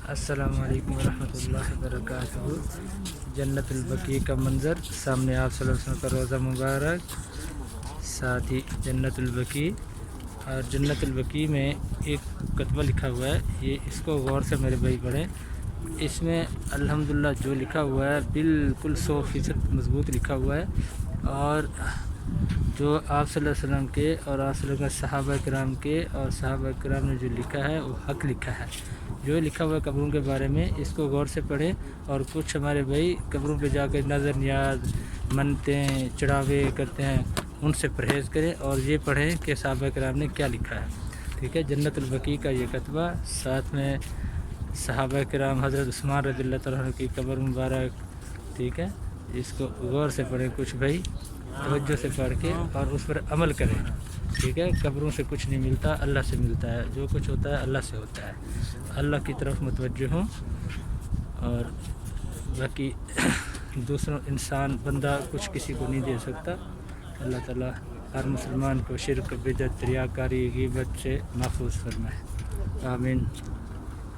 السلام علیکم ورحمۃ اللہ وبرکاتہ۔ جنت البقیع کا منظر سامنے، آپ صلی اللہ علیہ وسلم کا روضہ مبارک، ساتھ ہی جنت البقیع۔ اور جنت البقیع میں ایک کتبہ لکھا ہوا ہے، یہ اس کو غور سے میرے بھائی پڑھیں۔ اس میں الحمدللہ جو لکھا ہوا ہے بالکل 100% مضبوط لکھا ہوا ہے، اور جو آپ صلی اللہ علیہ وسلم کے اور آپ صلی اللہ علیہ وسلم صحابہ کرام کے اور صحابہ کرام نے جو لکھا ہے وہ حق لکھا ہے۔ جو لکھا ہوا ہے قبروں کے بارے میں، اس کو غور سے پڑھیں۔ اور کچھ ہمارے بھائی قبروں پہ جا کے نظر نیاز، منتیں، چڑھاوے کرتے ہیں، ان سے پرہیز کریں اور یہ پڑھیں کہ صحابہ کرام نے کیا لکھا ہے، ٹھیک ہے۔ جنت البقیع کا یہ کتبہ، ساتھ میں صحابہ کرام حضرت عثمان رضی اللہ تعالیٰ عنہ کی قبر مبارک، ٹھیک ہے۔ اس کو غور سے پڑھیں کچھ بھائی، توجہ سے پڑھ کے اور اس پر عمل کریں، ٹھیک ہے۔ قبروں سے کچھ نہیں ملتا، اللہ سے ملتا ہے۔ جو کچھ ہوتا ہے اللہ سے ہوتا ہے، اللہ کی طرف متوجہ ہوں۔ اور باقی دوسروں انسان بندہ کچھ کسی کو نہیں دے سکتا۔ اللہ تعالیٰ ہر مسلمان کو شرک، بدعت، ریاکاری، غیبت سے محفوظ فرمائے، آمین۔